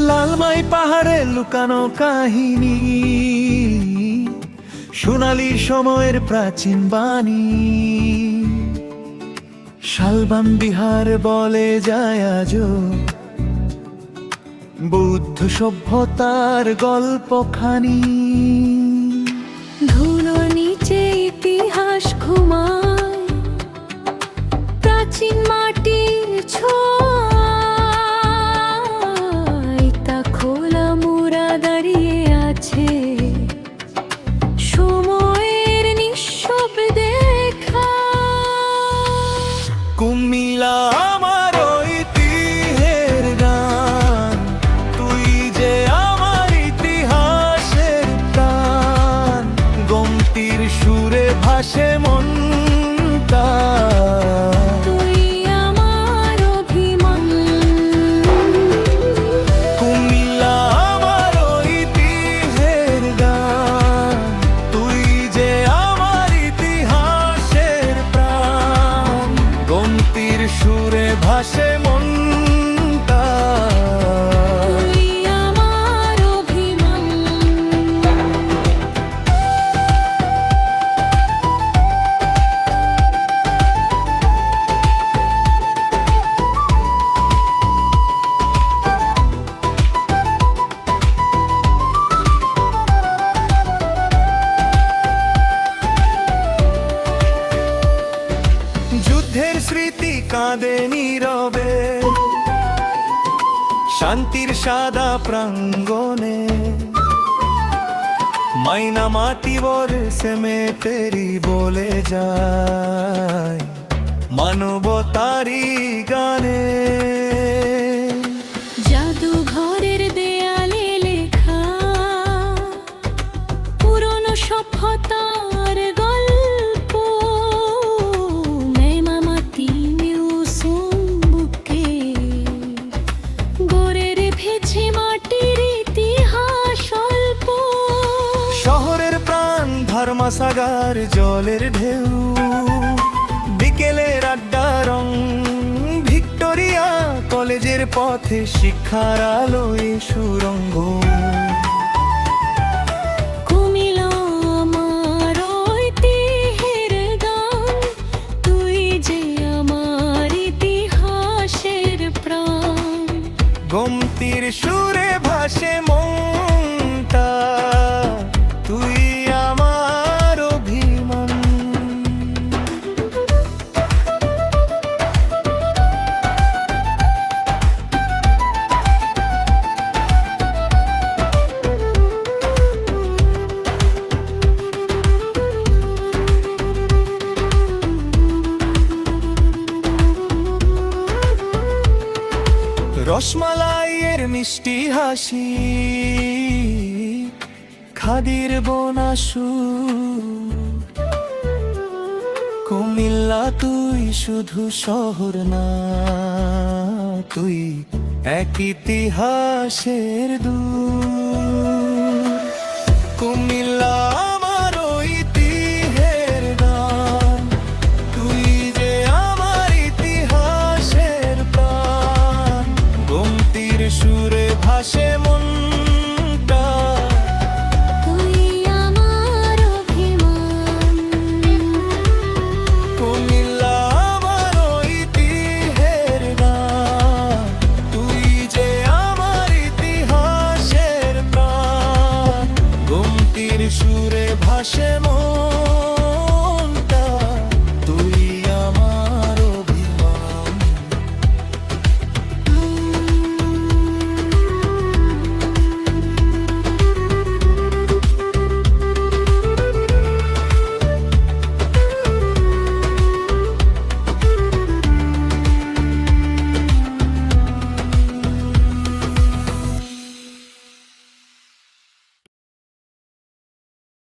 লালমাই পাহাড়ে লুকানো কাহিনী, সোনালী সময়ের প্রাচীন বাণী। শালবান বিহার বলে যায় আজও বৌদ্ধ সভ্যতার গল্পখানি। ধুলো নিচে ইতিহাস ঘুমায়, প্রাচীন মাটির ছোঁয়ায় তা খোলা মোড়া দাঁড়িয়ে আছে সময়ের নিঃশব্দে দেখা। কুমিল্লা আমার ঐতিহ্যের গান, তুই যে আমার ইতিহাসের প্রাণ। গমতির সুরে ভাসে মনটা, তুই আমার অভিমান। কুমিল্লা আমার ঐতিহ্যের গান, তুই যে আমার ইতিহাসের প্রাণ। গমতির সুরে ভাসে মনটা, তুই আমার অভিমান। যুদ্ধের স্মৃতি কাঁদে নীরবে শান্তির সাদা প্রাঙ্গণে। মাইনা মাটি বরে সেমেটেরি বলে যায় মানবতারি গানে। জাদুঘরের দেয়ালে লেখা পুরনো সভ্যতার গল্প। মেমামাটি মিউজিয়াম বুকে গড়ে রেখেছে মাটির ইতিহাস অল্প। শহরের প্রাণ ধর্মসাগর জলের ঢেউ, বিকেলের আড্ডা রং ভিক্টোরিয়া কলেজের পথে শিক্ষার আলোয় সুরঙ্গ। কুমিল্লা আমার ঐতিহ্যের গান, তুই যে আমার ইতিহাসের প্রাণ। গমতির সুরে ভাসে মনটা, তুই আমার অভিমান। রসমালাইয়ের মিষ্টি হাসি, খাদির বোনা সুর। কুমিল্লা তুই শুধু শহর না, তুই এক ইতিহাসের দূর। কুমিল্লা আমার ঐতিহ্যের গান, তুই যে আমার ইতিহাসের প্রাণ। গমতির সুরে ভাসে